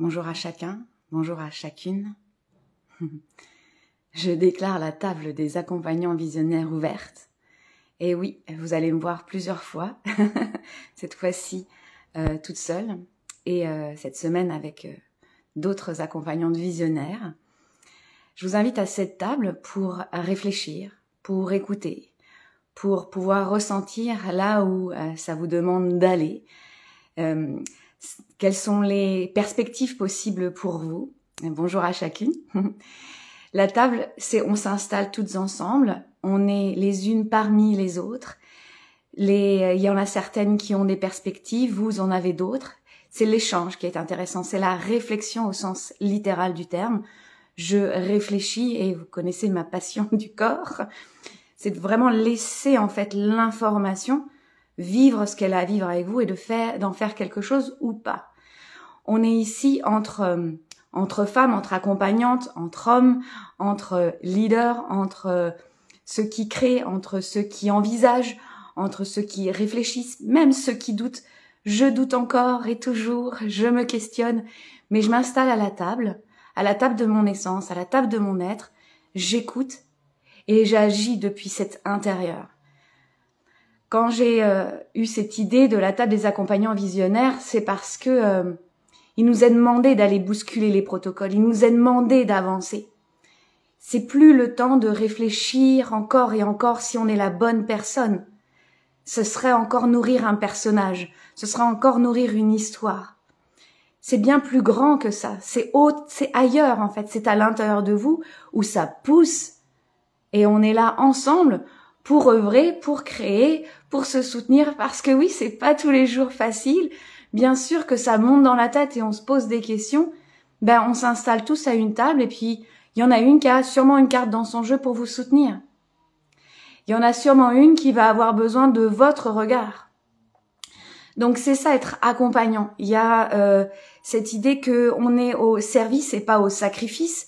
Bonjour à chacun, bonjour à chacune. Je déclare la table des accompagnants visionnaires ouverte. Et oui, vous allez me voir plusieurs fois, cette fois-ci toute seule, et cette semaine avec d'autres accompagnantes visionnaires. Je vous invite à cette table pour réfléchir, pour écouter, pour pouvoir ressentir là où ça vous demande d'aller. Quelles sont les perspectives possibles pour vous? Bonjour à chacune. La table, c'est on s'installe toutes ensemble, on est les unes parmi les autres. Il y en a certaines qui ont des perspectives, vous en avez d'autres. C'est l'échange qui est intéressant, c'est la réflexion au sens littéral du terme. Je réfléchis et vous connaissez ma passion du corps. C'est de vraiment laisser en fait l'information vivre ce qu'elle a à vivre avec vous et d'en faire quelque chose ou pas. On est ici entre femmes, entre accompagnantes, entre hommes, entre leaders, entre ceux qui créent, entre ceux qui envisagent, entre ceux qui réfléchissent, même ceux qui doutent. Je doute encore et toujours, je me questionne, mais je m'installe à la table de mon essence, à la table de mon être, j'écoute et j'agis depuis cet intérieur. Quand j'ai eu cette idée de la table des accompagnants visionnaires, c'est parce que il nous est demandé d'aller bousculer les protocoles, il nous est demandé d'avancer. C'est plus le temps de réfléchir encore et encore si on est la bonne personne. Ce serait encore nourrir un personnage, ce serait encore nourrir une histoire. C'est bien plus grand que ça, c'est ailleurs en fait, c'est à l'intérieur de vous où ça pousse et on est là ensemble pour œuvrer, pour créer, pour se soutenir parce que oui, c'est pas tous les jours facile. Bien sûr que ça monte dans la tête et on se pose des questions. On s'installe tous à une table et puis il y en a une qui a sûrement une carte dans son jeu pour vous soutenir. Il y en a sûrement une qui va avoir besoin de votre regard. Donc c'est ça être accompagnant. Il y a cette idée que on est au service et pas au sacrifice.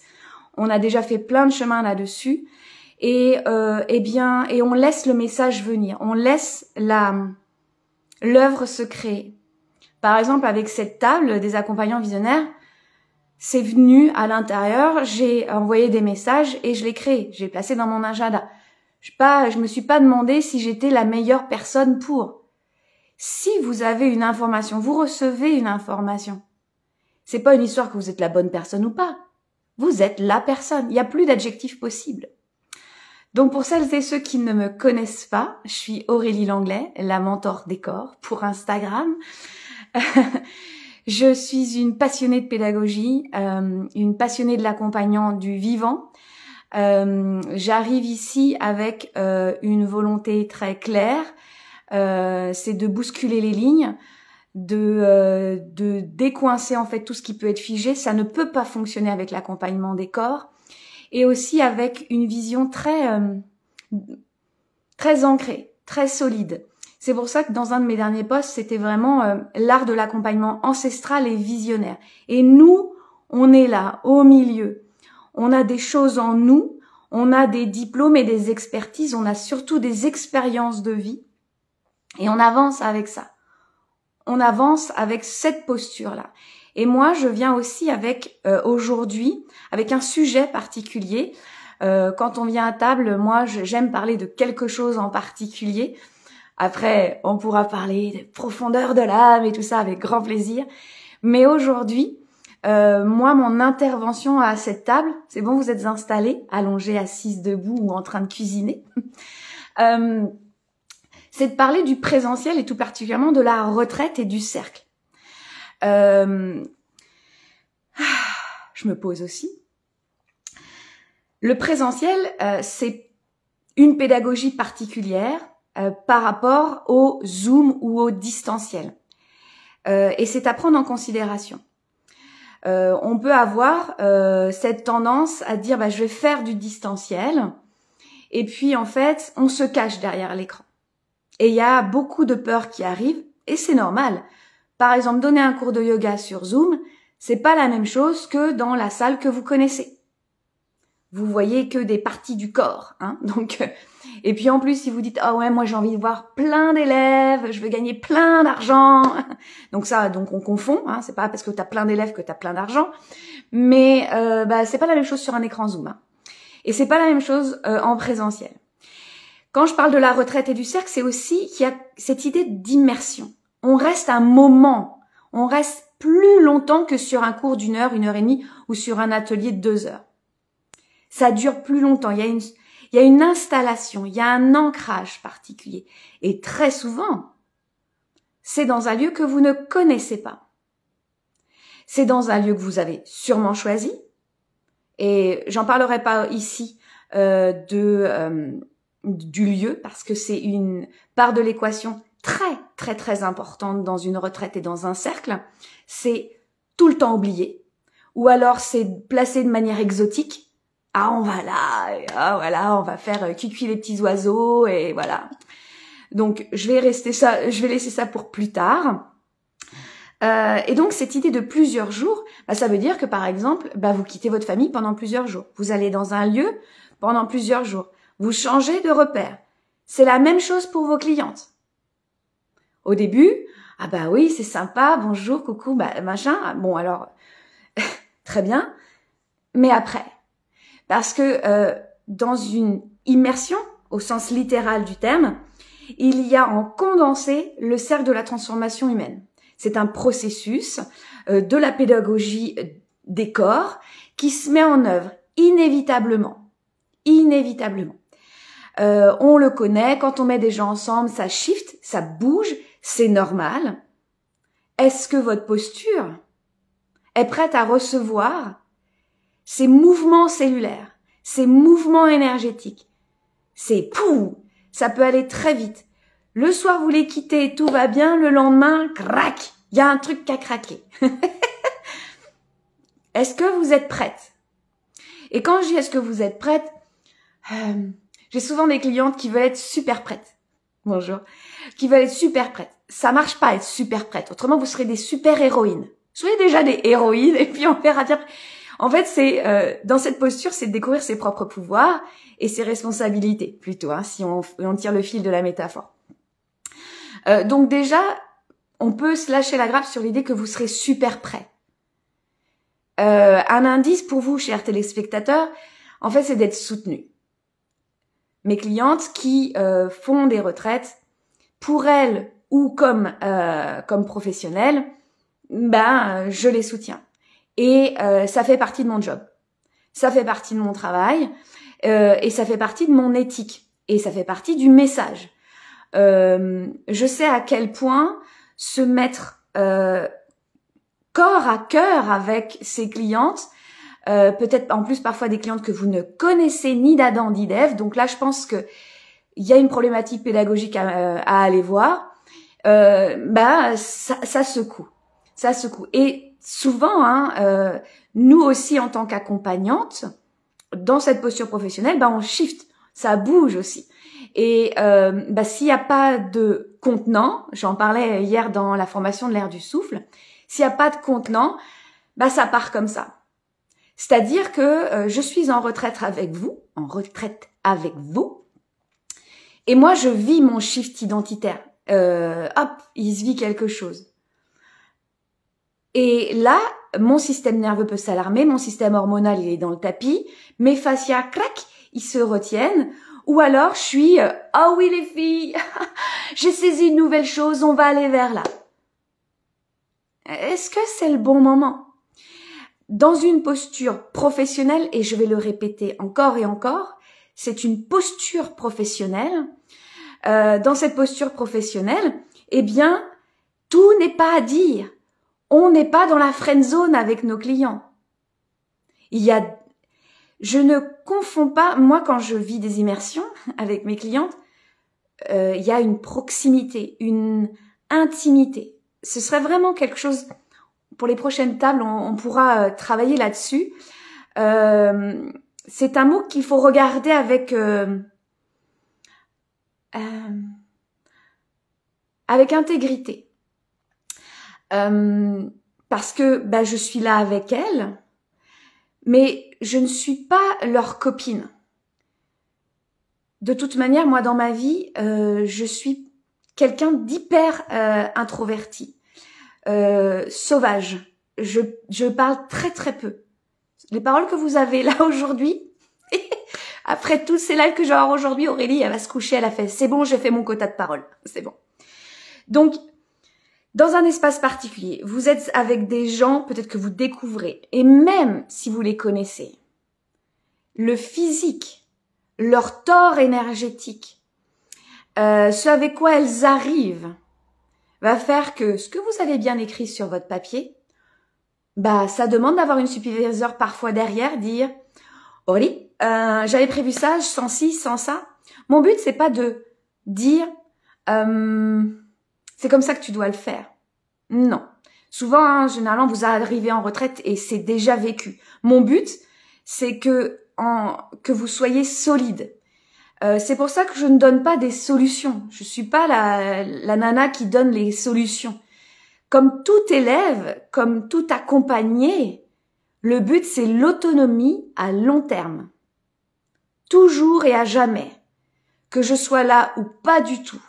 On a déjà fait plein de chemins là-dessus et on laisse le message venir. On laisse l'œuvre se créer. Par exemple, avec cette table des accompagnants visionnaires, c'est venu à l'intérieur, j'ai envoyé des messages et je l'ai créé, j'ai placé dans mon agenda. Je me suis pas demandé si j'étais la meilleure personne pour. Si vous avez une information, vous recevez une information. C'est pas une histoire que vous êtes la bonne personne ou pas. Vous êtes la personne. Il n'y a plus d'adjectif possible. Donc pour celles et ceux qui ne me connaissent pas, je suis Aurélie Langlais, la mentor des corps pour Instagram. Je suis une passionnée de pédagogie, une passionnée de l'accompagnant du vivant. J'arrive ici avec une volonté très claire, c'est de bousculer les lignes, de décoincer en fait tout ce qui peut être figé. Ça ne peut pas fonctionner avec l'accompagnement des corps, et aussi avec une vision très ancrée, très solide. C'est pour ça que dans un de mes derniers posts, c'était vraiment l'art de l'accompagnement ancestral et visionnaire. Et nous, on est là, au milieu. On a des choses en nous, on a des diplômes et des expertises, on a surtout des expériences de vie. Et on avance avec ça. On avance avec cette posture-là. Et moi, je viens aussi avec, aujourd'hui, avec un sujet particulier. Quand on vient à table, moi, j'aime parler de quelque chose en particulier. Après, on pourra parler des profondeurs de l'âme et tout ça avec grand plaisir. Mais aujourd'hui, moi, mon intervention à cette table, c'est bon, vous êtes installés, allongés, assises, debout ou en train de cuisiner. C'est de parler du présentiel et tout particulièrement de la retraite et du cercle. Je me pose aussi. Le présentiel, c'est une pédagogie particulière par rapport au Zoom ou au distanciel. Et c'est à prendre en considération. On peut avoir cette tendance à dire je vais faire du distanciel et puis en fait on se cache derrière l'écran. Et il y a beaucoup de peurs qui arrivent et c'est normal. Par exemple, donner un cours de yoga sur Zoom, c'est pas la même chose que dans la salle que vous connaissez. vous voyez que des parties du corps, hein. Donc, et puis en plus, si vous dites ah ouais, moi j'ai envie de voir plein d'élèves, je veux gagner plein d'argent, donc ça, donc on confond, hein. C'est pas parce que t'as plein d'élèves que t'as plein d'argent, mais c'est pas la même chose sur un écran Zoom, hein. Et c'est pas la même chose en présentiel. Quand je parle de la retraite et du cercle, c'est aussi qu'il y a cette idée d'immersion. On reste un moment, on reste plus longtemps que sur un cours d'1 heure, 1 heure et demie, ou sur un atelier de 2 heures. Ça dure plus longtemps, il y a une installation, il y a un ancrage particulier. Et très souvent, c'est dans un lieu que vous ne connaissez pas. C'est dans un lieu que vous avez sûrement choisi. Et j'en parlerai pas ici du lieu, parce que c'est une part de l'équation très, très, très importante dans une retraite et dans un cercle. C'est tout le temps oublié. Ou alors c'est placé de manière exotique. Ah, on va là, et ah, voilà, on va faire cuicui les petits oiseaux, et voilà. Donc, je vais laisser ça pour plus tard. Et donc, cette idée de plusieurs jours, ça veut dire que, par exemple, vous quittez votre famille pendant plusieurs jours. Vous allez dans un lieu pendant plusieurs jours. Vous changez de repère. C'est la même chose pour vos clientes. Au début, ah oui, c'est sympa, bonjour, coucou, machin. Bon, alors, très bien. Mais après, parce que dans une immersion, au sens littéral du terme, il y a en condensé le cercle de la transformation humaine. C'est un processus de la pédagogie des corps qui se met en œuvre inévitablement. Inévitablement. On le connaît, quand on met des gens ensemble, ça shift, ça bouge, c'est normal. Est-ce que votre posture est prête à recevoir ces mouvements cellulaires, ces mouvements énergétiques? Ça peut aller très vite. Le soir, vous les quittez, tout va bien, le lendemain, crac, il y a un truc qui a craqué. Est-ce que vous êtes prête? Et quand je dis est-ce que vous êtes prête, j'ai souvent des clientes qui veulent être super prêtes. Bonjour. Qui veulent être super prêtes. Ça marche pas être super prête. Autrement, vous serez des super héroïnes. Soyez déjà des héroïnes et puis on verra dire. En fait, c'est dans cette posture, c'est de découvrir ses propres pouvoirs et ses responsabilités, plutôt, hein, si on tire le fil de la métaphore. Donc déjà, on peut se lâcher la grappe sur l'idée que vous serez super prêt. Un indice pour vous, chers téléspectateurs, en fait, c'est d'être soutenu. Mes clientes qui font des retraites, pour elles ou comme professionnelles, je les soutiens. Et ça fait partie de mon job. Ça fait partie de mon travail et ça fait partie de mon éthique. Et ça fait partie du message. Je sais à quel point se mettre corps à cœur avec ses clientes, peut-être en plus parfois des clientes que vous ne connaissez ni d'Adam ni d'Ève. Donc là, je pense que il y a une problématique pédagogique à aller voir. Ça secoue. Ça secoue. Et souvent, nous aussi en tant qu'accompagnantes, dans cette posture professionnelle, on shift, ça bouge aussi. Et s'il n'y a pas de contenant, j'en parlais hier dans la formation de l'ère du souffle, s'il n'y a pas de contenant, ça part comme ça. C'est-à-dire que je suis en retraite avec vous, et moi je vis mon shift identitaire. Il se vit quelque chose. Et là, mon système nerveux peut s'alarmer, mon système hormonal il est dans le tapis, mes fascias, crac, ils se retiennent, ou alors je suis ah oui les filles, j'ai saisi une nouvelle chose, on va aller vers là. Est-ce que c'est le bon moment? Dans une posture professionnelle, et je vais le répéter encore et encore, c'est une posture professionnelle. Dans cette posture professionnelle, tout n'est pas à dire. On n'est pas dans la friend zone avec nos clients. Je ne confonds pas, moi quand je vis des immersions avec mes clientes, il y a une proximité, une intimité. Ce serait vraiment quelque chose, pour les prochaines tables, on pourra travailler là-dessus. C'est un mot qu'il faut regarder avec intégrité. Parce que je suis là avec elle, mais je ne suis pas leur copine. De toute manière, moi, dans ma vie, je suis quelqu'un d'hyper introverti, sauvage. Je parle très très peu. Les paroles que vous avez là aujourd'hui, après tous ces lives que je vais avoir aujourd'hui, Aurélie, elle va se coucher, elle a fait, c'est bon, j'ai fait mon quota de paroles, c'est bon. Donc, dans un espace particulier, vous êtes avec des gens, peut-être que vous découvrez, et même si vous les connaissez, le physique, leur tort énergétique, ce avec quoi elles arrivent, va faire que ce que vous avez bien écrit sur votre papier, bah, ça demande d'avoir une superviseure parfois derrière, dire « Aurélie, j'avais prévu ça, sans ci, sans ça. » Mon but, c'est pas de dire c'est comme ça que tu dois le faire. Non. Souvent, hein, généralement, vous arrivez en retraite et c'est déjà vécu. Mon but, c'est que vous soyez solide. C'est pour ça que je ne donne pas des solutions. Je suis pas la nana qui donne les solutions. Comme tout élève, comme tout accompagné, le but, c'est l'autonomie à long terme. Toujours et à jamais. Que je sois là ou pas du tout.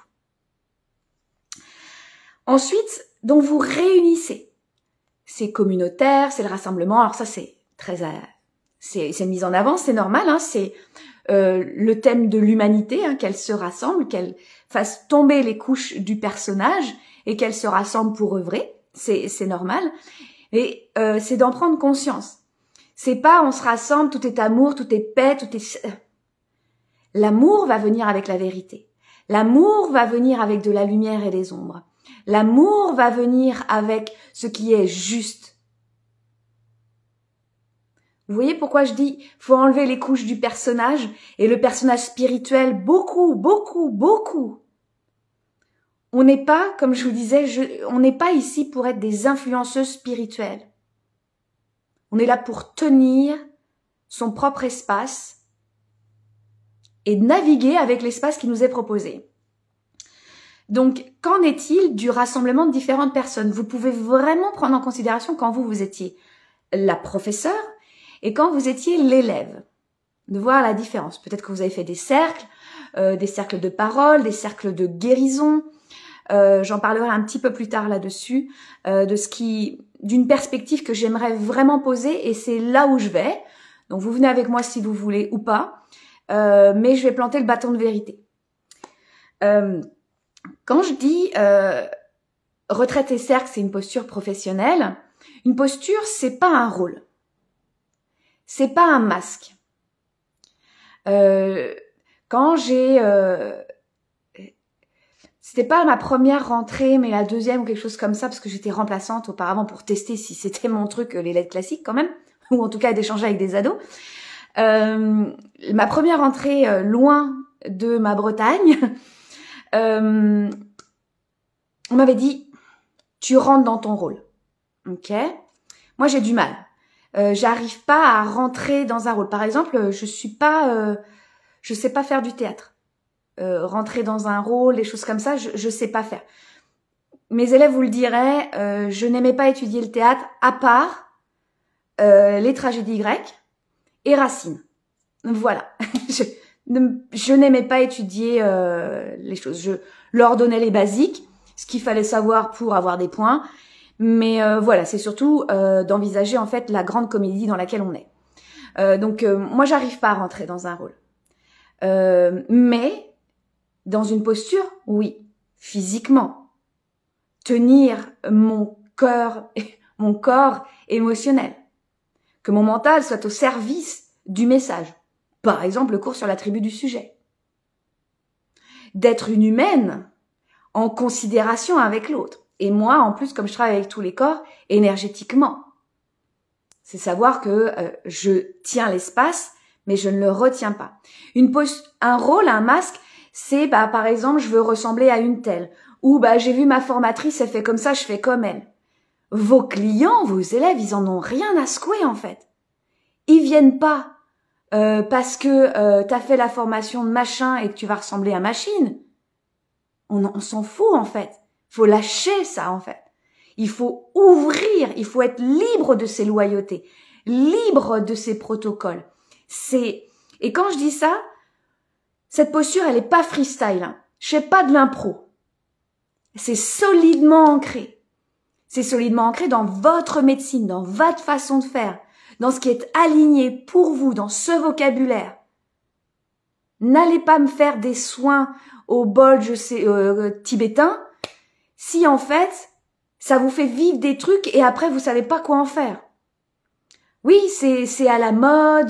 Ensuite, donc vous réunissez. C'est communautaire, c'est le rassemblement. Alors ça, c'est très, c'est mis en avant, c'est normal. Hein, c'est le thème de l'humanité, hein, qu'elle se rassemble, qu'elle fasse tomber les couches du personnage et qu'elle se rassemble pour œuvrer. C'est normal. Et c'est d'en prendre conscience. C'est pas on se rassemble, tout est amour, tout est paix, tout est... L'amour va venir avec la vérité. L'amour va venir avec de la lumière et des ombres. L'amour va venir avec ce qui est juste. Vous voyez pourquoi je dis faut enlever les couches du personnage et le personnage spirituel, beaucoup. On n'est pas, comme je vous disais, on n'est pas ici pour être des influenceuses spirituelles. On est là pour tenir son propre espace et naviguer avec l'espace qui nous est proposé. Donc, qu'en est-il du rassemblement de différentes personnes? Vous pouvez vraiment prendre en considération quand vous étiez la professeure et quand vous étiez l'élève, de voir la différence. Peut-être que vous avez fait des cercles de parole, des cercles de guérison. J'en parlerai un petit peu plus tard là-dessus, d'une perspective que j'aimerais vraiment poser et c'est là où je vais. Donc, vous venez avec moi si vous voulez ou pas, mais je vais planter le bâton de vérité. Quand je dis retraite et cercle, c'est une posture professionnelle. Une posture, c'est pas un rôle. C'est pas un masque. Quand c'était pas ma première rentrée, mais la deuxième ou quelque chose comme ça, parce que j'étais remplaçante auparavant pour tester si c'était mon truc, les lettres classiques quand même, ou en tout cas d'échanger avec des ados. Ma première rentrée loin de ma Bretagne, on m'avait dit, tu rentres dans ton rôle. Ok. Moi, j'ai du mal. J'arrive pas à rentrer dans un rôle. Par exemple, je sais pas faire du théâtre. Rentrer dans un rôle, des choses comme ça, je sais pas faire. Mes élèves vous le diraient, je n'aimais pas étudier le théâtre à part les tragédies grecques et Racine. Voilà. Je n'aimais pas étudier les choses. Je leur donnais les basiques, ce qu'il fallait savoir pour avoir des points. Mais voilà, c'est surtout d'envisager en fait la grande comédie dans laquelle on est. Donc moi, j'arrive pas à rentrer dans un rôle. Mais dans une posture, oui, physiquement. Tenir mon corps émotionnel. Que mon mental soit au service du message. Par exemple, le cours sur la tribu du sujet. D'être une humaine en considération avec l'autre. Et moi, en plus, comme je travaille avec tous les corps, énergétiquement. C'est savoir que je tiens l'espace, mais je ne le retiens pas. Un rôle, un masque, c'est par exemple, je veux ressembler à une telle. Ou j'ai vu ma formatrice, elle fait comme ça, je fais comme elle. Vos clients, vos élèves, ils en ont rien à secouer en fait. Ils viennent pas parce que t'as fait la formation de machin et que tu vas ressembler à machine. On s'en fout en fait. Faut lâcher ça en fait. Il faut ouvrir, il faut être libre de ses loyautés, libre de ces protocoles. Et quand je dis ça, cette posture, elle est pas freestyle, hein. Je fais pas de l'impro. C'est solidement ancré. C'est solidement ancré dans votre médecine, dans votre façon de faire, dans ce qui est aligné pour vous, dans ce vocabulaire. N'allez pas me faire des soins au bol, tibétain, si en fait, ça vous fait vivre des trucs et après vous savez pas quoi en faire. Oui, c'est à la mode,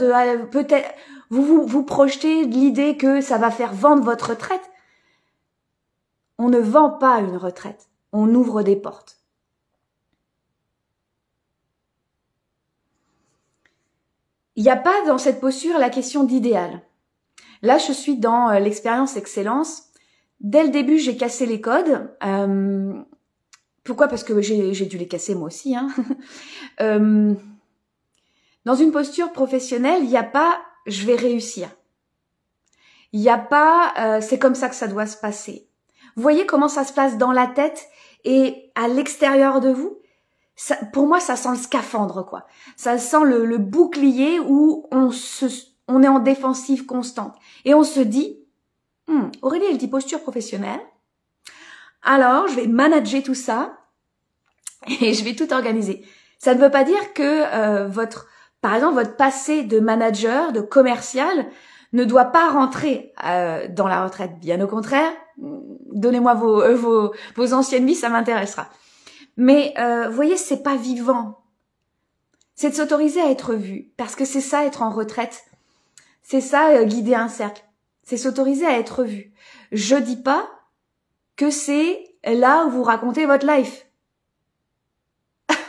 peut-être vous projetez l'idée que ça va faire vendre votre retraite. On ne vend pas une retraite, on ouvre des portes. Il n'y a pas dans cette posture la question d'idéal. Là, je suis dans l'expérience excellence. Dès le début, j'ai cassé les codes. Pourquoi? Parce que j'ai dû les casser moi aussi. Hein. Dans une posture professionnelle, il n'y a pas « je vais réussir ». Il n'y a pas « c'est comme ça que ça doit se passer ». Vous voyez comment ça se passe dans la tête et à l'extérieur de vous? Ça, pour moi, ça sent le scaphandre, quoi. Ça sent le bouclier où on est en défensive constante. Et on se dit, Aurélie, elle dit posture professionnelle. Alors, je vais manager tout ça et je vais tout organiser. Ça ne veut pas dire que par exemple, votre passé de manager, de commercial, ne doit pas rentrer dans la retraite. Bien au contraire, donnez-moi vos anciennes vies, ça m'intéressera. Mais vous voyez, c'est pas vivant. C'est de s'autoriser à être vu, parce que c'est ça être en retraite. C'est ça guider un cercle. C'est s'autoriser à être vu. Je dis pas que c'est là où vous racontez votre life.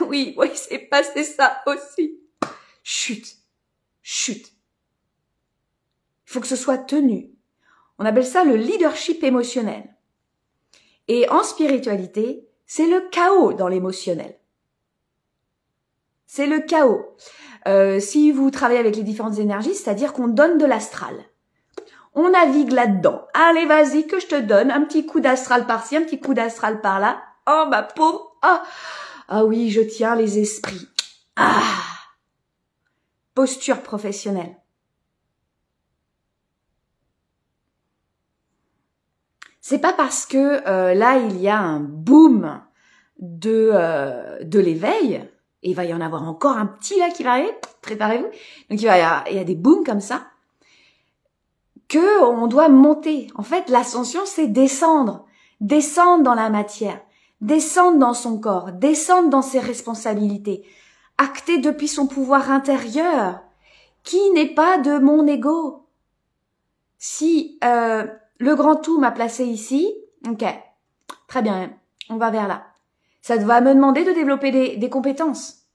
oui, c'est passé ça aussi. Chut. Il faut que ce soit tenu. On appelle ça le leadership émotionnel. Et en spiritualité, c'est le chaos dans l'émotionnel. C'est le chaos. Si vous travaillez avec les différentes énergies, c'est-à-dire qu'on donne de l'astral. On navigue là-dedans. Allez, vas-y, que je te donne un petit coup d'astral par-ci, un petit coup d'astral par-là. Oh, ma pauvre. Ah oui, je tiens les esprits. Posture professionnelle. C'est pas parce que là, il y a un boom de l'éveil, et il va y en avoir encore un petit là qui va arriver, préparez-vous. Donc il y a des booms comme ça, que on doit monter. En fait, l'ascension, c'est descendre dans la matière, descendre dans son corps, descendre dans ses responsabilités, acter depuis son pouvoir intérieur, qui n'est pas de mon ego. Si le grand tout m'a placé ici, ok, très bien, on va vers là. Ça va me demander de développer des compétences.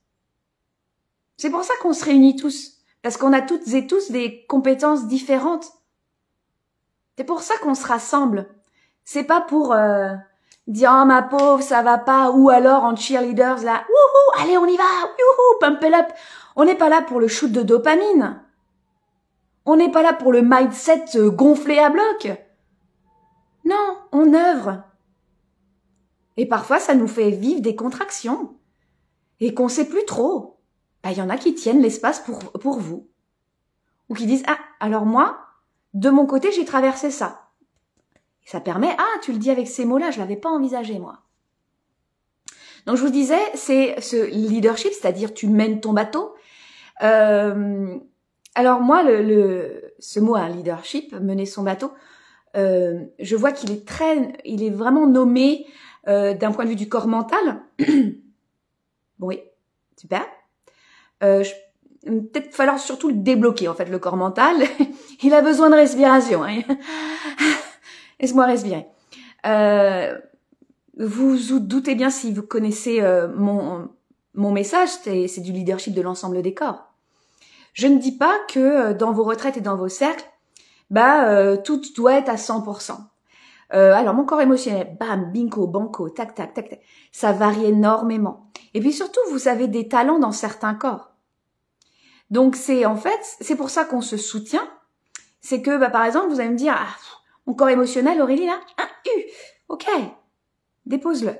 C'est pour ça qu'on se réunit tous, parce qu'on a toutes et tous des compétences différentes. C'est pour ça qu'on se rassemble. C'est pas pour dire « Oh ma pauvre, ça va pas » ou alors en cheerleaders là « Wouhou, allez on y va, youhou, pump it up ». On n'est pas là pour le shoot de dopamine. On n'est pas là pour le mindset gonflé à bloc. Non, on œuvre. Et parfois, ça nous fait vivre des contractions et qu'on sait plus trop. Il y en a qui tiennent l'espace pour vous. Ou qui disent « Ah, alors moi, de mon côté, j'ai traversé ça. » Et ça permet « Ah, tu le dis avec ces mots-là, je l'avais pas envisagé, moi. » Donc, je vous disais, c'est ce leadership, c'est-à-dire tu mènes ton bateau. Alors moi, ce mot, leadership, mener son bateau, je vois qu'il est vraiment nommé d'un point de vue du corps mental. Bon, oui, super. Peut-être falloir surtout le débloquer, en fait, le corps mental. Il a besoin de respiration. Hein. Laisse-moi respirer. Vous vous doutez bien, si vous connaissez mon message, c'est du leadership de l'ensemble des corps. Je ne dis pas que dans vos retraites et dans vos cercles, tout doit être à 100%. Alors, mon corps émotionnel, bam, bingo, banco, tac, tac, tac, tac, ça varie énormément. Et puis surtout, vous avez des talents dans certains corps. Donc, c'est pour ça qu'on se soutient. C'est que, par exemple, vous allez me dire, mon corps émotionnel, Aurélie, là, ok, dépose-le,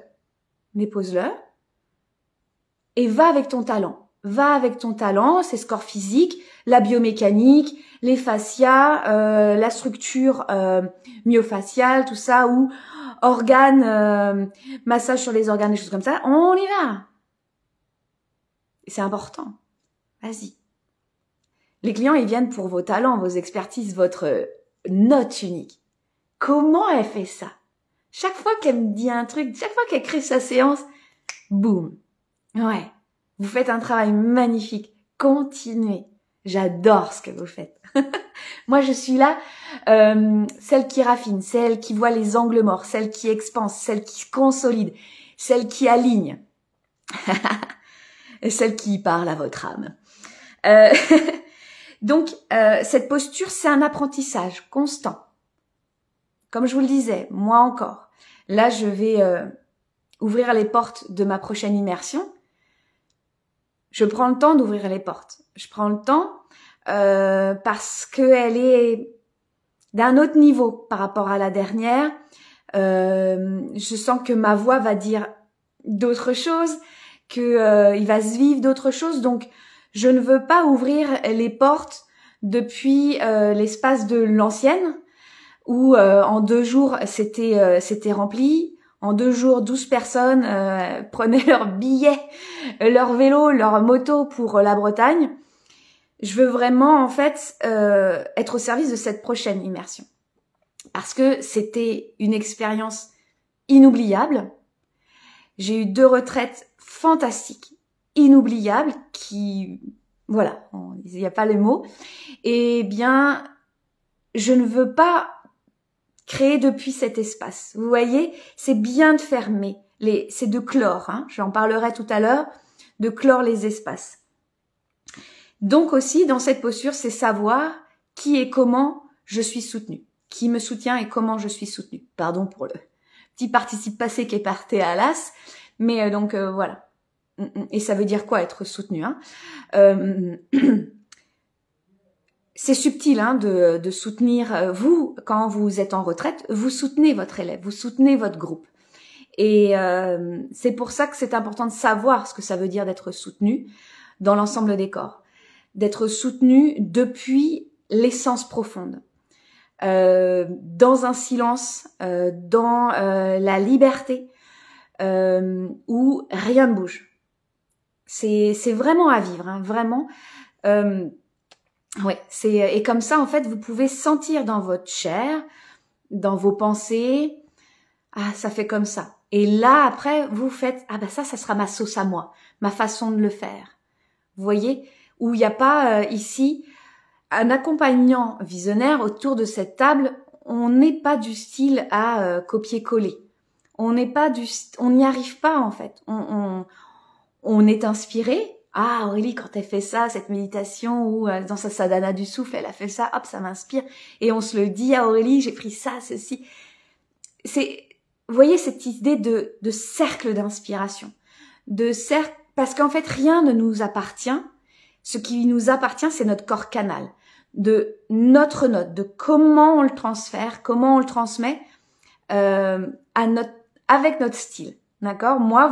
et va avec ton talent. va avec ton talent, c'est corps physique, la biomécanique, les fascias, la structure myofaciale, tout ça, ou organes, massage sur les organes, des choses comme ça. On y va. C'est important. Vas-y. Les clients, ils viennent pour vos talents, vos expertises, votre note unique. Comment elle fait ça? Chaque fois qu'elle me dit un truc, chaque fois qu'elle crée sa séance, boum. Ouais. Vous faites un travail magnifique. Continuez. J'adore ce que vous faites. Moi, je suis là, celle qui raffine, celle qui voit les angles morts, celle qui expanse, celle qui consolide, celle qui aligne. Et celle qui parle à votre âme. Donc, cette posture, c'est un apprentissage constant. Comme je vous le disais, moi encore. Là, je vais ouvrir les portes de ma prochaine immersion. Je prends le temps d'ouvrir les portes. Je prends le temps parce qu'elle est d'un autre niveau par rapport à la dernière. Je sens que ma voix va dire d'autres choses, que il va se vivre d'autres choses. Donc, je ne veux pas ouvrir les portes depuis l'espace de l'ancienne, où en 2 jours, c'était rempli. En 2 jours, 12 personnes prenaient leur billet, leur vélo, leur moto pour la Bretagne. Je veux vraiment, en fait, être au service de cette prochaine immersion. Parce que c'était une expérience inoubliable. J'ai eu 2 retraites fantastiques, inoubliables, qui... Voilà, il n'y a pas le mot. Eh bien, je ne veux pas créer depuis cet espace. Vous voyez, c'est bien de fermer, c'est de clore, hein, j'en parlerai tout à l'heure, de clore les espaces. Donc aussi, dans cette posture, c'est savoir qui et comment je suis soutenue, qui me soutient et comment je suis soutenue. Pardon pour le petit participe passé qui est parté à l'as, mais donc voilà. Et ça veut dire quoi être soutenu, hein? C'est subtil hein, de soutenir vous, quand vous êtes en retraite, vous soutenez votre élève, vous soutenez votre groupe. Et c'est pour ça que c'est important de savoir ce que ça veut dire d'être soutenu dans l'ensemble des corps. D'être soutenu depuis l'essence profonde, dans un silence, dans la liberté, où rien ne bouge. C'est vraiment à vivre, hein, vraiment. Ouais, et comme ça en fait vous pouvez sentir dans votre chair, dans vos pensées, ah ça fait comme ça. Et là après vous faites ah bah ça sera ma sauce à moi, ma façon de le faire. Vous voyez où il n'y a pas ici un accompagnant visionnaire autour de cette table, on n'est pas du style à copier-coller. On n'y arrive pas en fait. On est inspiré. Ah, Aurélie, quand elle fait ça, cette méditation ou dans sa sadhana du souffle, elle a fait ça, hop, ça m'inspire. Et on se le dit à Aurélie, j'ai pris ça, ceci. Vous voyez cette idée de cercle d'inspiration. Parce qu'en fait, rien ne nous appartient. Ce qui nous appartient, c'est notre corps canal. De notre note, de comment on le transfère, comment on le transmet avec notre style. D'accord? Moi,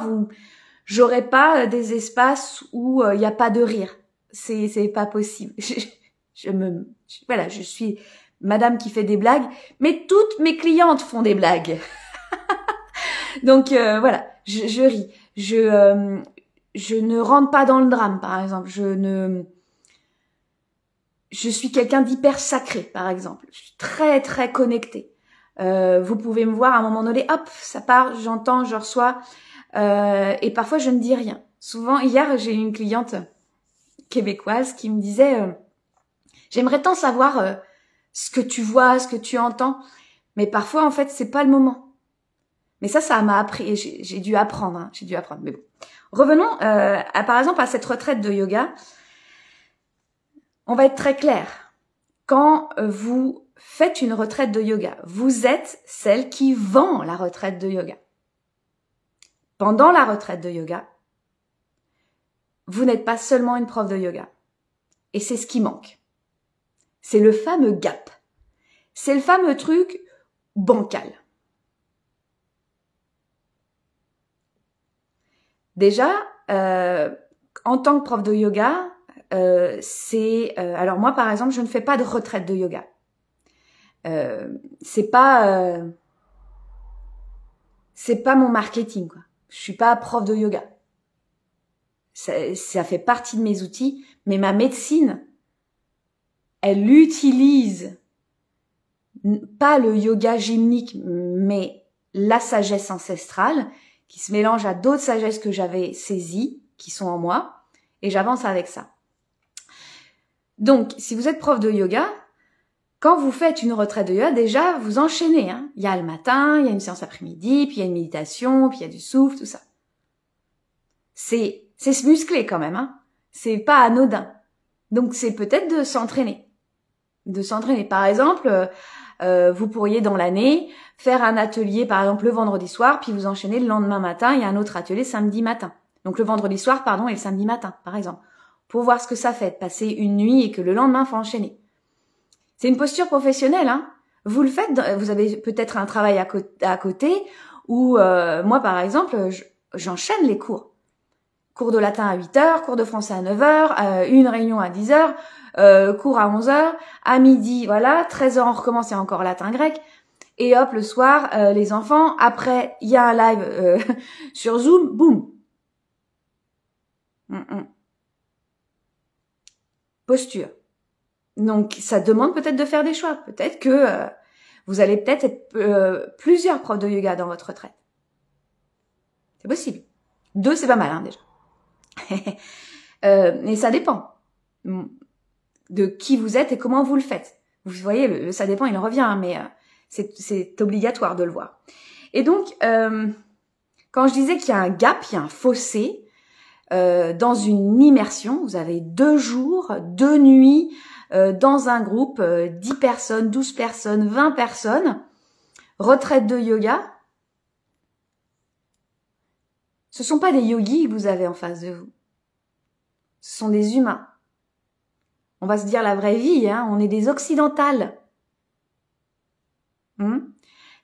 j'aurais pas des espaces où il y a pas de rire. C'est pas possible. Voilà, je suis madame qui fait des blagues, mais toutes mes clientes font des blagues. Donc voilà, je ris. Je ne rentre pas dans le drame, par exemple. Je suis quelqu'un d'hyper sacré, par exemple. Je suis très très connectée. Vous pouvez me voir à un moment donné, hop, ça part, j'entends, je reçois. Et parfois je ne dis rien. Souvent, hier j'ai eu une cliente québécoise qui me disait j'aimerais tant savoir ce que tu vois, ce que tu entends, mais parfois en fait c'est pas le moment. Mais ça m'a appris, j'ai dû apprendre, hein, mais bon. Revenons par exemple à cette retraite de yoga. On va être très clair. Quand vous faites une retraite de yoga, vous êtes celle qui vend la retraite de yoga. Pendant la retraite de yoga, vous n'êtes pas seulement une prof de yoga. Et c'est ce qui manque. C'est le fameux gap. C'est le fameux truc bancal. Déjà, en tant que prof de yoga, alors moi par exemple, je ne fais pas de retraite de yoga. C'est pas mon marketing, quoi. Je suis pas prof de yoga. Ça fait partie de mes outils, mais ma médecine, elle utilise pas le yoga gymnique, mais la sagesse ancestrale qui se mélange à d'autres sagesses que j'avais saisies, qui sont en moi, et j'avance avec ça. Donc, si vous êtes prof de yoga, quand vous faites une retraite de yoga, déjà, vous enchaînez. Hein. Il y a le matin, il y a une séance après-midi, puis il y a une méditation, puis il y a du souffle, tout ça. C'est se muscler quand même. Hein. C'est pas anodin. Donc, c'est peut-être de s'entraîner. De s'entraîner. Par exemple, vous pourriez dans l'année faire un atelier, par exemple, le vendredi soir, puis vous enchaînez le lendemain matin, il y a un autre atelier samedi matin. Donc, le vendredi soir, pardon, et le samedi matin, par exemple. Pour voir ce que ça fait de passer une nuit et que le lendemain, faut enchaîner. C'est une posture professionnelle, hein. Vous le faites, vous avez peut-être un travail à côté, ou moi par exemple, j'enchaîne les cours. Cours de latin à 8h, cours de français à 9h, une réunion à 10h, cours à 11h, à midi, voilà, 13h on recommence, il y a encore latin grec, et hop, le soir, les enfants, après, il y a un live sur Zoom, boum. Posture. Donc, ça demande peut-être de faire des choix. Peut-être que vous allez peut-être être plusieurs profs de yoga dans votre retraite. C'est possible. 2, c'est pas mal, hein, déjà. Mais ça dépend de qui vous êtes et comment vous le faites. Vous voyez, le ça dépend, il revient, hein, mais c'est obligatoire de le voir. Et donc, quand je disais qu'il y a un gap, il y a un fossé dans une immersion, vous avez 2 jours, 2 nuits, dans un groupe, 10 personnes, 12 personnes, 20 personnes, retraite de yoga. Ce sont pas des yogis que vous avez en face de vous. Ce sont des humains. On va se dire la vraie vie, hein, on est des occidentales.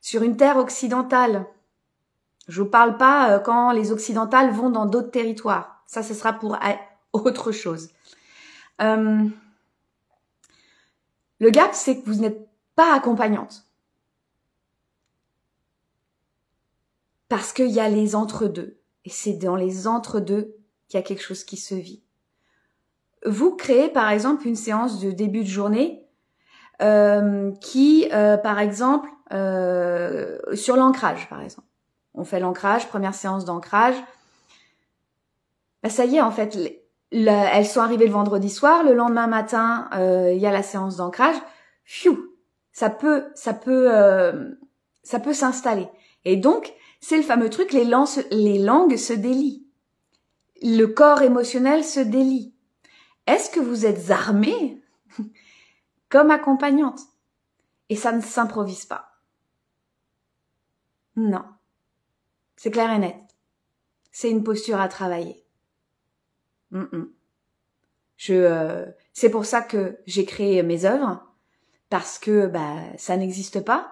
Sur une terre occidentale. Je vous parle pas quand les occidentales vont dans d'autres territoires. Ça, ce sera pour autre chose. Le gap, c'est que vous n'êtes pas accompagnante. Parce qu'il y a les entre-deux. Et c'est dans les entre-deux qu'il y a quelque chose qui se vit. Vous créez, par exemple, une séance de début de journée qui, par exemple, sur l'ancrage, par exemple. On fait l'ancrage, première séance d'ancrage. Ben, ça y est, en fait, elles sont arrivées le vendredi soir, le lendemain matin, il y a la séance d'ancrage. Pfiou, ça peut s'installer. Et donc, c'est le fameux truc, les langues se délient. Le corps émotionnel se délie. Est-ce que vous êtes armée comme accompagnante? Et ça ne s'improvise pas. Non. C'est clair et net. C'est une posture à travailler. C'est pour ça que j'ai créé mes œuvres, parce que ça n'existe pas.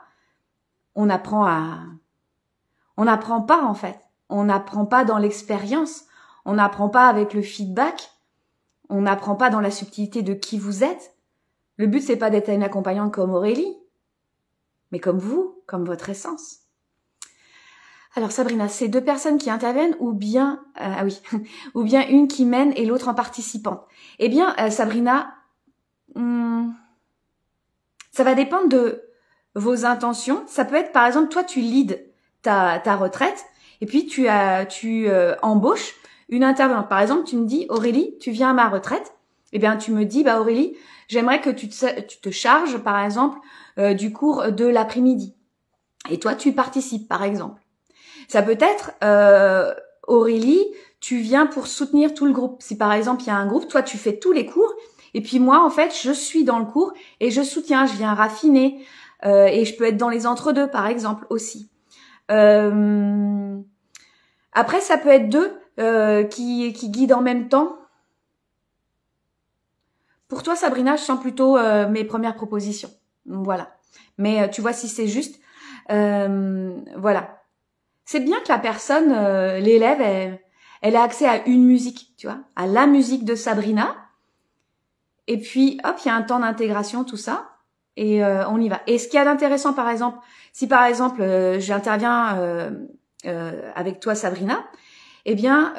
On n'apprend pas en fait. On n'apprend pas dans l'expérience. On n'apprend pas avec le feedback. On n'apprend pas dans la subtilité de qui vous êtes. Le but, c'est pas d'être une accompagnante comme Aurélie, mais comme vous, comme votre essence. Alors Sabrina, c'est 2 personnes qui interviennent ou bien ou bien une qui mène et l'autre en participante. Eh bien, Sabrina, ça va dépendre de vos intentions. Ça peut être, par exemple, toi, tu leads ta retraite et puis tu embauches une intervenante. Par exemple, tu me dis, Aurélie, tu viens à ma retraite. Eh bien, tu me dis, Aurélie, j'aimerais que tu te charges, par exemple, du cours de l'après-midi. Et toi, tu participes, par exemple. Ça peut être, Aurélie, tu viens pour soutenir tout le groupe. Si par exemple, il y a un groupe, toi, tu fais tous les cours. Et puis moi, en fait, je suis dans le cours et je soutiens, je viens raffiner. Et je peux être dans les entre-deux, par exemple, aussi. Après, ça peut être 2 qui guident en même temps. Pour toi, Sabrina, je sens plutôt mes premières propositions. Voilà. Mais tu vois si c'est juste. Voilà. C'est bien que la personne, l'élève, elle a accès à une musique, tu vois, à la musique de Sabrina. Et puis, hop, il y a un temps d'intégration, tout ça. Et on y va. Et ce qu'il y a d'intéressant, par exemple, si par exemple, j'interviens avec toi, Sabrina, eh bien,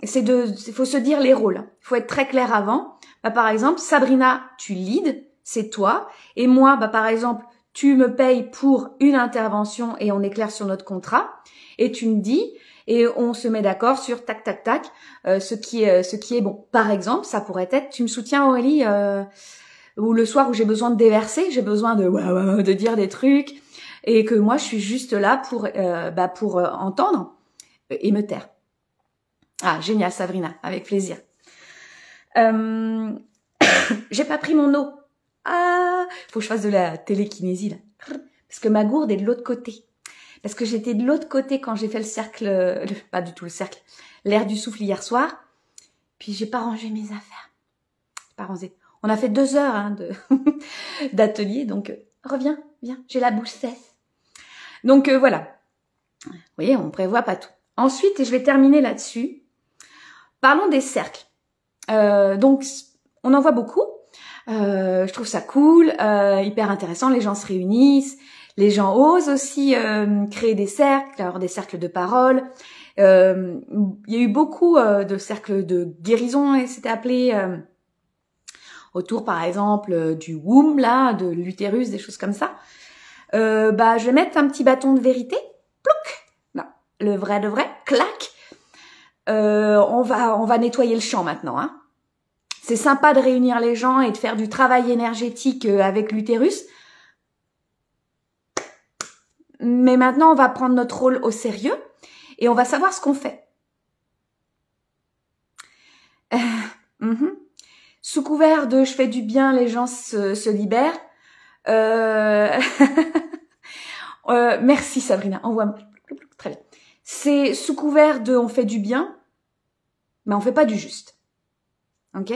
il faut se dire les rôles. Il faut être très clair avant. Bah, par exemple, Sabrina, tu lead, c'est toi. Et moi, bah, par exemple, tu me payes pour une intervention et on est clair sur notre contrat. Et tu me dis, et on se met d'accord sur tac, tac, tac, ce qui est bon. Par exemple, ça pourrait être, tu me soutiens Aurélie, ou le soir où j'ai besoin de déverser, j'ai besoin de dire des trucs, et que moi, je suis juste là pour entendre et me taire. Ah, génial, Sabrina, avec plaisir. J'ai pas pris mon eau. Ah, faut que je fasse de la télékinésie, là. Parce que ma gourde est de l'autre côté. Parce que j'étais de l'autre côté quand j'ai fait le cercle, pas du tout le cercle, l'air du souffle hier soir. Puis j'ai pas rangé mes affaires. Pas rangé. On a fait 2 heures hein, d'atelier, donc reviens, viens, j'ai la bouche sèche. Donc voilà. Vous voyez, on prévoit pas tout. Ensuite, et je vais terminer là-dessus, parlons des cercles. Donc, on en voit beaucoup. Je trouve ça cool, hyper intéressant. Les gens se réunissent, les gens osent aussi créer des cercles, alors des cercles de parole. Il y a eu beaucoup de cercles de guérison, et c'était appelé autour, par exemple, du womb, là, de l'utérus, des choses comme ça. Je vais mettre un petit bâton de vérité, plouc, non, le vrai de vrai, clac. On va nettoyer le champ maintenant, hein. C'est sympa de réunir les gens et de faire du travail énergétique avec l'utérus. Mais maintenant, on va prendre notre rôle au sérieux et on va savoir ce qu'on fait. Sous couvert de « je fais du bien, les gens se libèrent ». Merci Sabrina, envoie-moi. Très bien. C'est sous couvert de « on fait du bien », mais on fait pas du juste. Ok ?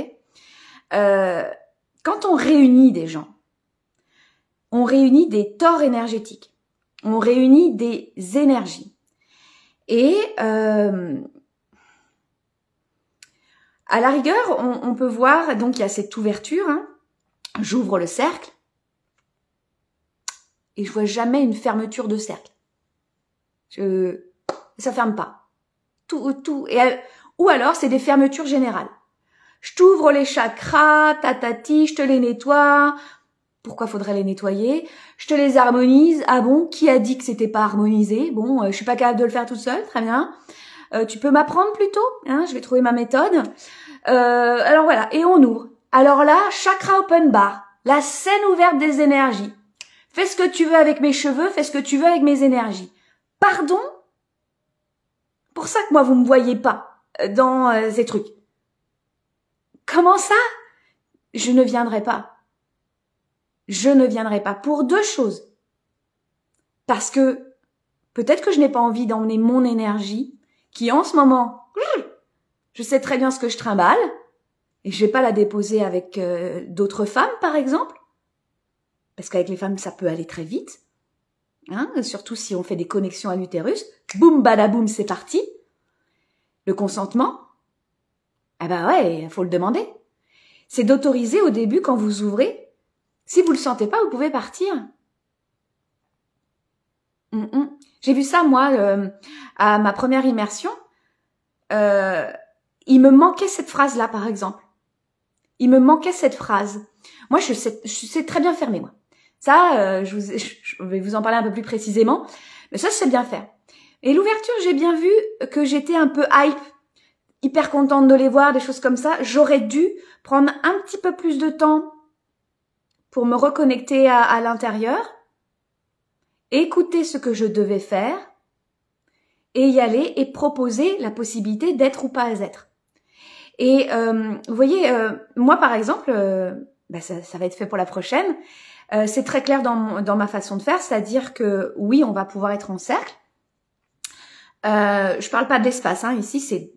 Quand on réunit des gens, on réunit des torts énergétiques, on réunit des énergies. Et à la rigueur, on peut voir, donc il y a cette ouverture, hein, j'ouvre le cercle, et je vois jamais une fermeture de cercle. Ça ferme pas. Ou alors c'est des fermetures générales. Je t'ouvre les chakras, tatati, je te les nettoie. Pourquoi faudrait les nettoyer? Je te les harmonise. Ah bon? Qui a dit que c'était pas harmonisé? Bon, je suis pas capable de le faire toute seule, très bien. Tu peux m'apprendre plutôt, hein? Je vais trouver ma méthode. Alors voilà, et on ouvre. Alors là, chakra open bar, la scène ouverte des énergies. Fais ce que tu veux avec mes cheveux, fais ce que tu veux avec mes énergies. Pardon? Pour ça que moi vous me voyez pas dans ces trucs. Comment ça? Je ne viendrai pas. Je ne viendrai pas pour 2 choses. Parce que peut-être que je n'ai pas envie d'emmener mon énergie, qui en ce moment, je sais très bien ce que je trimballe, et je vais pas la déposer avec d'autres femmes, par exemple. Parce qu'avec les femmes, ça peut aller très vite. Hein, surtout si on fait des connexions à l'utérus. Boum, badaboum, c'est parti. Le consentement, ah ben ouais, il faut le demander. C'est d'autoriser au début quand vous ouvrez. Si vous le sentez pas, vous pouvez partir. J'ai vu ça, moi, à ma première immersion. Il me manquait cette phrase-là, par exemple. Il me manquait cette phrase. Moi, je sais très bien fermer, moi. Ça, je vais vous en parler un peu plus précisément. Mais ça, je sais bien faire. Et l'ouverture, j'ai bien vu que j'étais un peu hyper contente de les voir, des choses comme ça. J'aurais dû prendre un petit peu plus de temps pour me reconnecter à l'intérieur, écouter ce que je devais faire et y aller et proposer la possibilité d'être ou pas être. Et vous voyez, moi par exemple, ça va être fait pour la prochaine, c'est très clair dans ma façon de faire, c'est-à-dire que oui, on va pouvoir être en cercle. Je parle pas de l'espace, hein, ici c'est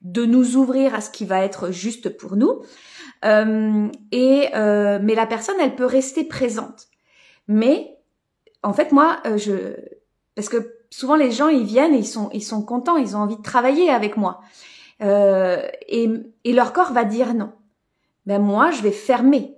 de nous ouvrir à ce qui va être juste pour nous. Mais la personne, elle peut rester présente. Mais en fait, moi, parce que souvent les gens ils viennent et ils sont contents, ils ont envie de travailler avec moi. Et leur corps va dire non. Ben moi je vais fermer.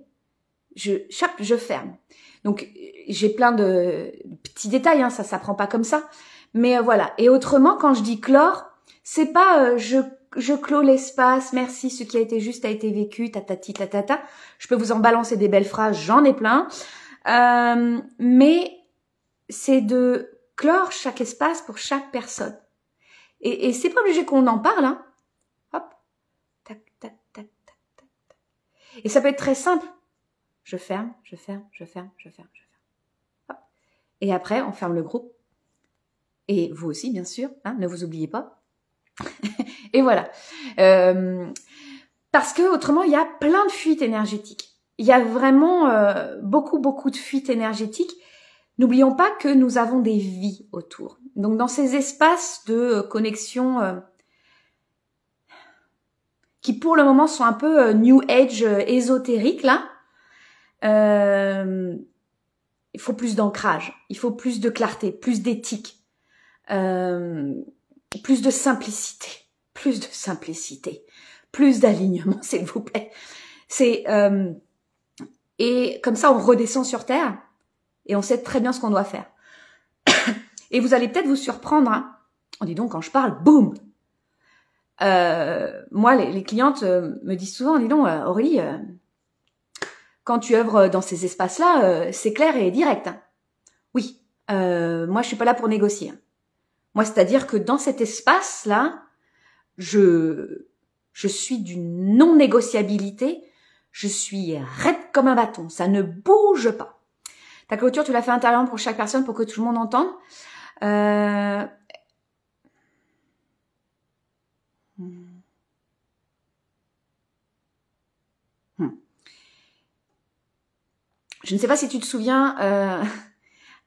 Je ferme. Donc j'ai plein de petits détails, hein, ça s'apprend pas comme ça. Mais voilà. Et autrement, quand je dis clore, c'est pas je clôt l'espace, merci, ce qui a été juste a été vécu, tatati tatata. Je peux vous en balancer des belles phrases, j'en ai plein. Mais c'est de clore chaque espace pour chaque personne. Et c'est pas obligé qu'on en parle, hein. Hop. Tac, tac, tac, tac, tac, tac. Et ça peut être très simple. Je ferme, je ferme, je ferme, je ferme, je ferme. Hop. Et après, on ferme le groupe. Et vous aussi, bien sûr, hein, ne vous oubliez pas. Et voilà. Parce que autrement, il y a plein de fuites énergétiques. Il y a vraiment beaucoup de fuites énergétiques. N'oublions pas que nous avons des vies autour. Donc, dans ces espaces de connexion qui, pour le moment, sont un peu New Age ésotériques, là, il faut plus d'ancrage, il faut plus de clarté, plus d'éthique, plus de simplicité, plus d'alignement, s'il vous plaît. Et comme ça, on redescend sur Terre et on sait très bien ce qu'on doit faire. Et vous allez peut-être vous surprendre, hein. Oh, dis donc, quand je parle, boum. Moi, les clientes me disent souvent, dis donc, Aurélie, quand tu œuvres dans ces espaces-là, c'est clair et direct. Hein. Oui, moi, je suis pas là pour négocier. Hein. Moi, c'est-à-dire que dans cet espace-là, je suis d'une non-négociabilité. Je suis raide comme un bâton. Ça ne bouge pas. Ta clôture, tu l'as fait intérieurement pour chaque personne pour que tout le monde entende. Je ne sais pas si tu te souviens,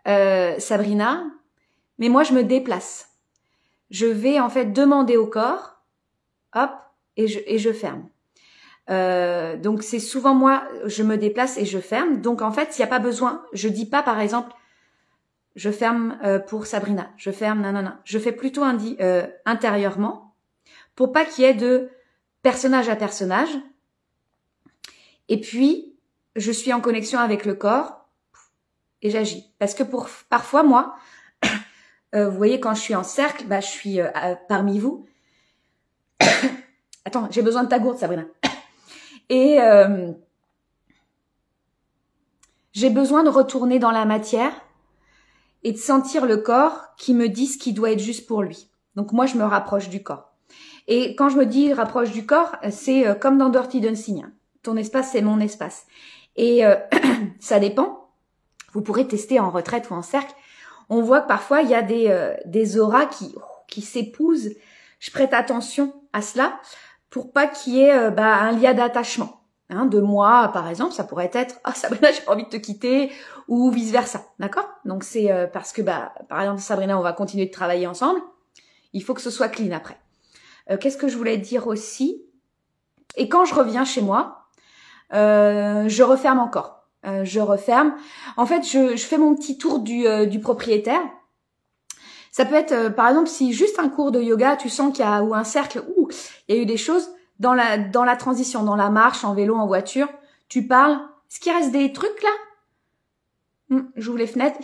Sabrina, mais moi, je me déplace. Je vais en fait demander au corps, hop, et je ferme. Donc c'est souvent moi, je me déplace et je ferme. Donc en fait, s'il n'y a pas besoin, je dis pas par exemple, je ferme pour Sabrina, je ferme, nanana. Je fais plutôt intérieurement pour pas qu'il y ait de personnage à personnage. Et puis je suis en connexion avec le corps et j'agis. Parce que parfois moi, vous voyez quand je suis en cercle, bah je suis parmi vous. Attends, j'ai besoin de ta gourde, Sabrina. Et j'ai besoin de retourner dans la matière et de sentir le corps qui me dit ce qui doit être juste pour lui. Donc moi, je me rapproche du corps. Et quand je me dis rapproche du corps, c'est comme dans Dirty Dancing. Hein. Ton espace, c'est mon espace. Et ça dépend. Vous pourrez tester en retraite ou en cercle. On voit que parfois, il y a des auras qui s'épousent. Je prête attention à cela pour pas qu'il y ait un lien d'attachement. Hein, de moi, par exemple, ça pourrait être « Ah, Sabrina, j'ai pas envie de te quitter » ou vice-versa, d'accord? Donc, c'est parce que, par exemple, Sabrina, on va continuer de travailler ensemble. Il faut que ce soit clean après. Qu'est-ce que je voulais dire aussi? Et quand je reviens chez moi, je referme encore. Je referme. En fait, je fais mon petit tour du propriétaire. Ça peut être, par exemple, si juste un cours de yoga, tu sens qu'il y a, ou un cercle, il y a eu des choses dans la transition, dans la marche, en vélo, en voiture, tu parles. Est-ce qu'il reste des trucs là? J'ouvre les fenêtres,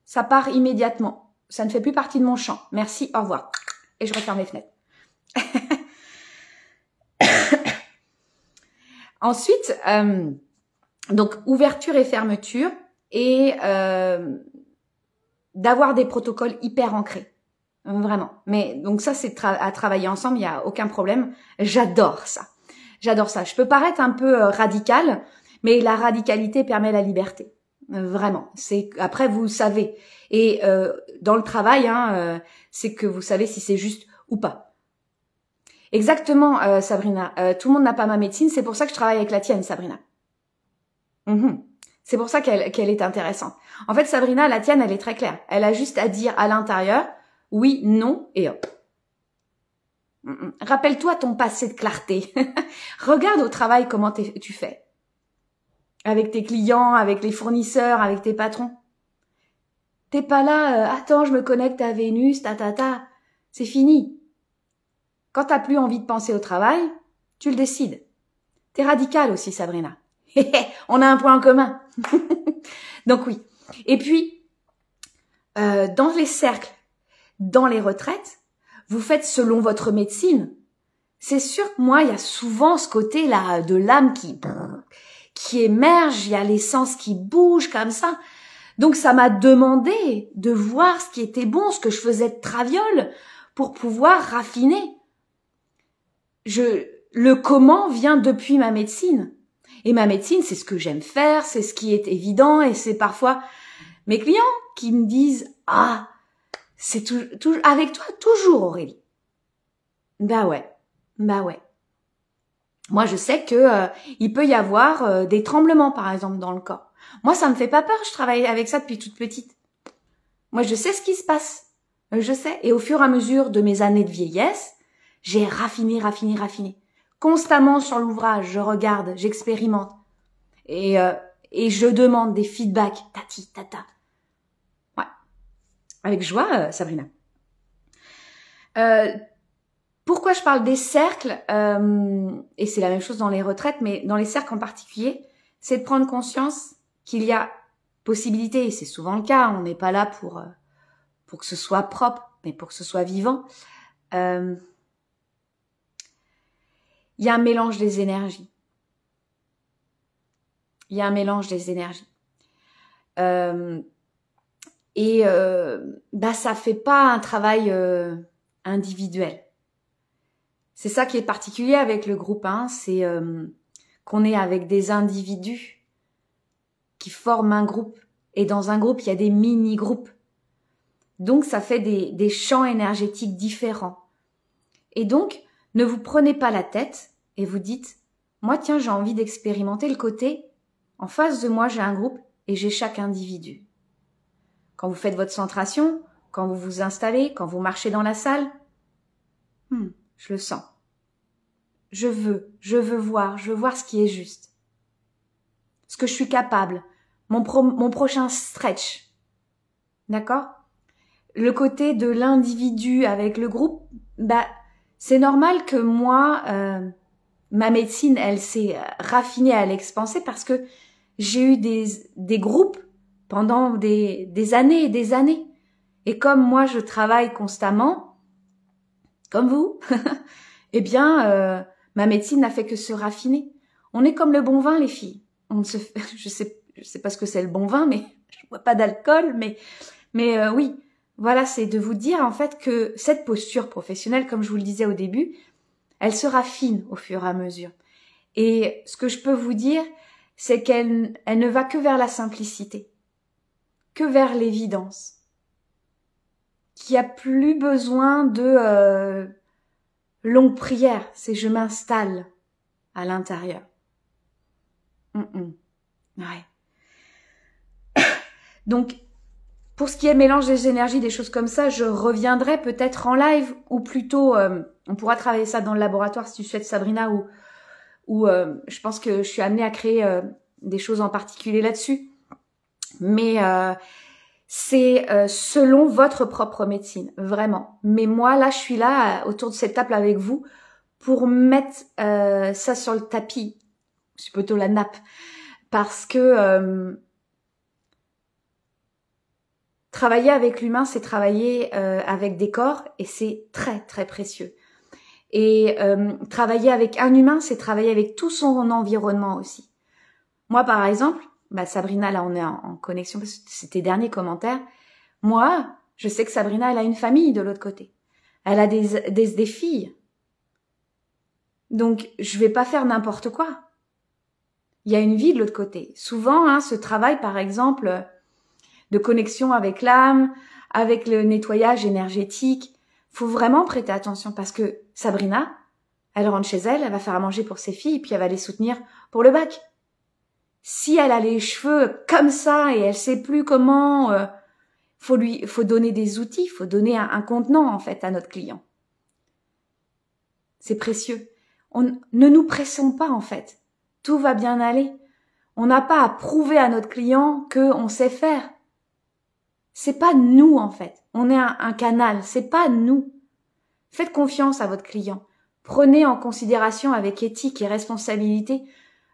ça part immédiatement. Ça ne fait plus partie de mon champ. Merci, au revoir. Et je referme les fenêtres. Ensuite, donc ouverture et fermeture et d'avoir des protocoles hyper ancrés. Vraiment. Mais donc ça, c'est à travailler ensemble, il n'y a aucun problème. J'adore ça. J'adore ça. Je peux paraître un peu radicale, mais la radicalité permet la liberté. Vraiment. Après, vous savez. Et dans le travail, c'est que vous savez si c'est juste ou pas. Exactement, Sabrina. Tout le monde n'a pas ma médecine. C'est pour ça que je travaille avec la tienne, Sabrina. C'est pour ça qu'elle est intéressante. En fait, Sabrina, la tienne, elle est très claire. Elle a juste à dire à l'intérieur oui, non et hop. Rappelle-toi ton passé de clarté. Regarde au travail comment tu fais. Avec tes clients, avec les fournisseurs, avec tes patrons. T'es pas là, attends, je me connecte à Vénus, C'est fini. Quand t'as plus envie de penser au travail, tu le décides. T'es radicale aussi, Sabrina. On a un point en commun. Donc oui. Et puis, dans les cercles, dans les retraites, vous faites selon votre médecine. C'est sûr que moi, il y a souvent ce côté-là de l'âme qui émerge, il y a les sens qui bougent comme ça. Donc ça m'a demandé de voir ce qui était bon, ce que je faisais de traviole pour pouvoir raffiner. Le comment vient depuis ma médecine. Et ma médecine, c'est ce que j'aime faire, c'est ce qui est évident et c'est parfois mes clients qui me disent « Ah, c'est avec toi toujours Aurélie. » Bah ouais. Moi, je sais que il peut y avoir des tremblements, par exemple, dans le corps. Moi, ça me fait pas peur. Je travaille avec ça depuis toute petite. Moi, je sais ce qui se passe. Je sais. Et au fur et à mesure de mes années de vieillesse, j'ai raffiné. Constamment sur l'ouvrage, je regarde, j'expérimente. Et je demande des feedbacks. Tata. Ouais. Avec joie, Sabrina. Pourquoi je parle des cercles, et c'est la même chose dans les retraites, mais dans les cercles en particulier, c'est de prendre conscience qu'il y a possibilité, et c'est souvent le cas, on n'est pas là pour que ce soit propre, mais pour que ce soit vivant. Il y a un mélange des énergies. Ça fait pas un travail individuel. C'est ça qui est particulier avec le groupe 1, c'est qu'on est avec des individus qui forment un groupe. Et dans un groupe, il y a des mini-groupes. Donc, ça fait des champs énergétiques différents. Et donc, ne vous prenez pas la tête et vous dites « Moi, tiens, j'ai envie d'expérimenter le côté. En face de moi, j'ai un groupe et j'ai chaque individu. » Quand vous faites votre centration, quand vous vous installez, quand vous marchez dans la salle, je le sens. Je veux voir ce qui est juste. Ce que je suis capable. Mon prochain stretch. D'accord? Le côté de l'individu avec le groupe, c'est normal que moi, ma médecine, elle s'est raffinée, elle expansée parce que j'ai eu des groupes pendant des années et des années. Et comme moi, je travaille constamment, comme vous, eh bien, ma médecine n'a fait que se raffiner. On est comme le bon vin, les filles. Je sais pas ce que c'est le bon vin, mais je bois pas d'alcool, mais oui. Voilà, c'est de vous dire en fait que cette posture professionnelle, comme je vous le disais au début, elle se raffine au fur et à mesure. Et ce que je peux vous dire, c'est qu'elle ne va que vers la simplicité, que vers l'évidence, qu'il n'y a plus besoin de longue prière, c'est je m'installe à l'intérieur. Ouais. Donc, pour ce qui est mélange des énergies, des choses comme ça, je reviendrai peut-être en live, ou plutôt, on pourra travailler ça dans le laboratoire si tu souhaites, Sabrina, ou je pense que je suis amenée à créer des choses en particulier là-dessus. Mais c'est selon votre propre médecine, vraiment. Mais moi, là, je suis là, autour de cette table avec vous, pour mettre ça sur le tapis, c'est plutôt la nappe, parce que travailler avec l'humain, c'est travailler avec des corps, et c'est très, très précieux. Et travailler avec un humain, c'est travailler avec tout son environnement aussi. Moi, par exemple, Sabrina, là, on est en connexion, parce que c'est tes derniers commentaires. Moi, je sais que Sabrina, elle a une famille de l'autre côté. Elle a des filles. Donc, je vais pas faire n'importe quoi. Il y a une vie de l'autre côté. Souvent, ce travail, par exemple, de connexion avec l'âme, avec le nettoyage énergétique, faut vraiment prêter attention parce que Sabrina, elle rentre chez elle, elle va faire à manger pour ses filles, puis elle va les soutenir pour le bac. Si elle a les cheveux comme ça et elle sait plus comment, faut donner des outils, faut donner un contenant en fait à notre client. C'est précieux. Ne nous pressons pas en fait. Tout va bien aller. On n'a pas à prouver à notre client qu'on sait faire. C'est pas nous, en fait. On est un canal, c'est pas nous. Faites confiance à votre client. Prenez en considération avec éthique et responsabilité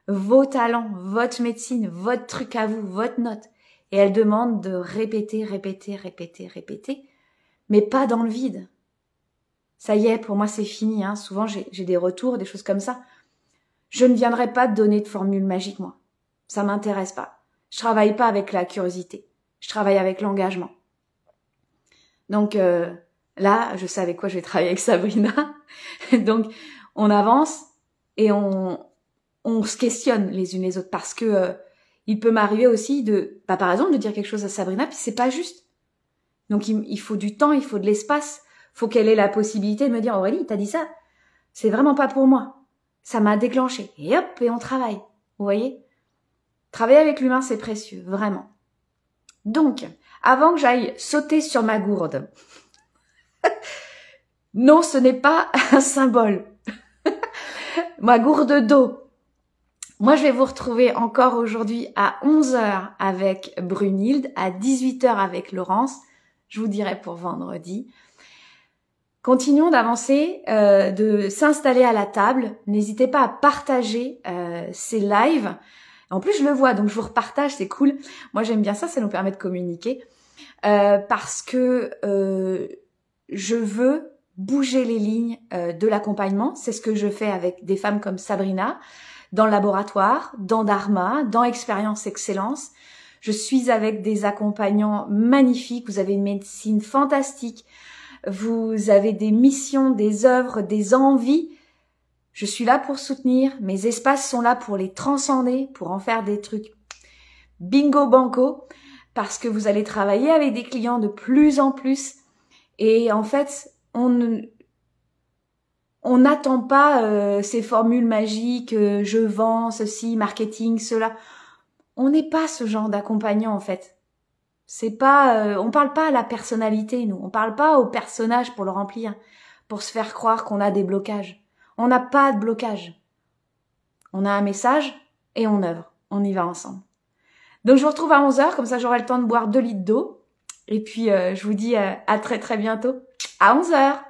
vos talents, votre médecine, votre truc à vous, votre note. Et elle demande de répéter, répéter, répéter, répéter, mais pas dans le vide. Ça y est, pour moi, c'est fini. Hein. Souvent, j'ai des retours, des choses comme ça. Je ne viendrai pas te donner de formule magique, moi. Ça m'intéresse pas. Je travaille pas avec la curiosité. Je travaille avec l'engagement. Donc là, je sais avec quoi je vais travailler avec Sabrina. Donc, on avance et on se questionne les unes les autres parce que il peut m'arriver aussi par exemple, de dire quelque chose à Sabrina puis c'est pas juste. Donc, il faut du temps, il faut de l'espace. Faut qu'elle ait la possibilité de me dire, Aurélie, t'as dit ça, c'est vraiment pas pour moi. Ça m'a déclenché. Et hop, et on travaille. Vous voyez? Travailler avec l'humain, c'est précieux, vraiment. Donc, avant que j'aille sauter sur ma gourde, non, ce n'est pas un symbole. Ma gourde d'eau. Moi, je vais vous retrouver encore aujourd'hui à 11h avec Brunhilde, à 18h avec Laurence. Je vous dirai pour vendredi. Continuons d'avancer, de s'installer à la table. N'hésitez pas à partager ces lives. En plus, je le vois, donc je vous repartage, c'est cool. Moi, j'aime bien ça nous permet de communiquer. Parce que je veux bouger les lignes de l'accompagnement. C'est ce que je fais avec des femmes comme Sabrina, dans le laboratoire, dans Dharma, dans Expérience Excellence. Je suis avec des accompagnants magnifiques. Vous avez une médecine fantastique. Vous avez des missions, des œuvres, des envies. Je suis là pour soutenir. Mes espaces sont là pour les transcender, pour en faire des trucs bingo banco, parce que vous allez travailler avec des clients de plus en plus. Et en fait, on n'attend pas ces formules magiques, je vends ceci, marketing, cela. On n'est pas ce genre d'accompagnant en fait. C'est pas, on parle pas à la personnalité, nous. On parle pas au personnage pour le remplir, pour se faire croire qu'on a des blocages. On n'a pas de blocage. On a un message et on œuvre. On y va ensemble. Donc je vous retrouve à 11h, comme ça j'aurai le temps de boire 2 litres d'eau. Et puis je vous dis à très très bientôt. À 11h.